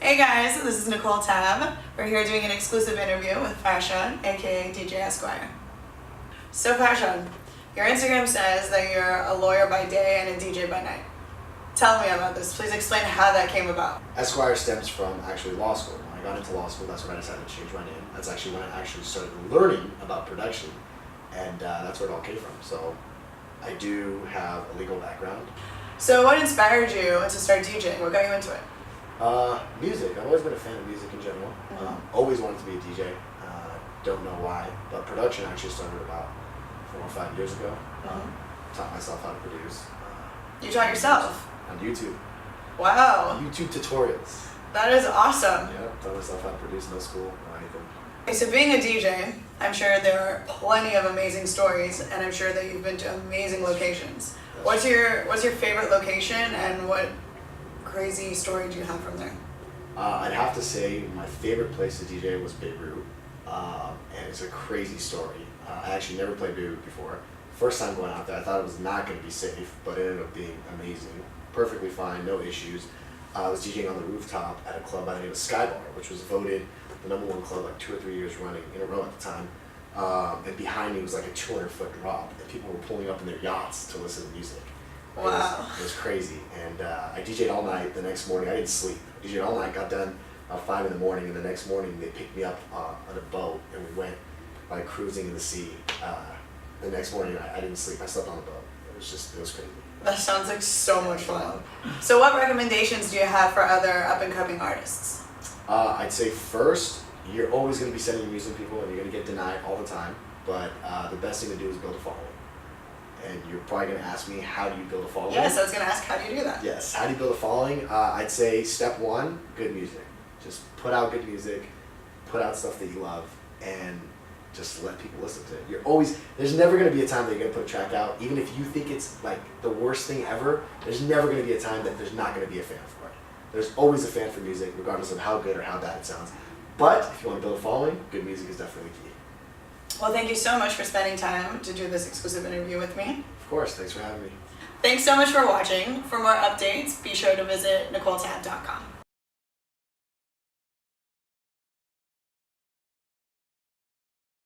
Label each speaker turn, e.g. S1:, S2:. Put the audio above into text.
S1: Hey guys, this is Nicole Tab. We're here doing an exclusive interview with Fashion, aka DJEsquire. So Fashion, your Instagram says that you're a lawyer by day and a DJ by night. Tell me about this. Please explain how that came about.
S2: Esquire stems from actually law school. When I got into law school, that's when I decided to change my name. That's actually when I actually started learning about production, and that's where it all came from. So I do have a legal background.
S1: So what inspired you to start DJing? What got you into it?
S2: Music. I've always been a fan of music in general. Always wanted to be a DJ. Don't know why, but production actually started about 4 or 5 years ago. Taught myself how to produce.
S1: You taught yourself?
S2: On YouTube.
S1: Wow.
S2: YouTube tutorials.
S1: That is awesome.
S2: Yeah, taught myself how to produce, no school or anything.
S1: Okay, so being a DJ, I'm sure there are plenty of amazing stories, and I'm sure that you've been to amazing locations. What's your favorite location, and what crazy story do you have from there?
S2: I'd have to say my favorite place to DJ was Beirut, and it's a crazy story. I actually never played Beirut before. First time going out there, I thought it was not going to be safe, but it ended up being amazing. Perfectly fine, no issues. I was DJing on the rooftop at a club by the name of Skybar, which was voted the #1 club like 2 or 3 years running in a row at the time. And behind me was like a 200-foot drop, and people were pulling up in their yachts to listen to music.
S1: Wow.
S2: It was crazy, and I DJ'd all night. The next morning, I didn't sleep. I DJ'd all night, got done about 5 in the morning, and the next morning they picked me up on a boat, and we went like cruising in the sea. The next morning, I didn't sleep. I slept on the boat. It was crazy.
S1: That sounds like so much fun. So what recommendations do you have for other up-and-coming artists?
S2: I'd say first, you're always going to be sending your music to people, and you're going to get denied all the time, but the best thing to do is build a following. And you're probably going to ask me, how do you build a following?
S1: Yes, I was going to ask, how do you do that?
S2: Yes, how do you build a following? I'd say step 1, good music. Just put out good music, put out stuff that you love, and just let people listen to it. There's never going to be a time that you're going to put a track out, even if you think it's like the worst thing ever, there's never going to be a time that there's not going to be a fan for it. There's always a fan for music, regardless of how good or how bad it sounds. But if you want to build a following, good music is definitely key.
S1: Well, thank you so much for spending time to do this exclusive interview with me.
S2: Of course, thanks for having me.
S1: Thanks so much for watching. For more updates, be sure to visit NicoleTab.com.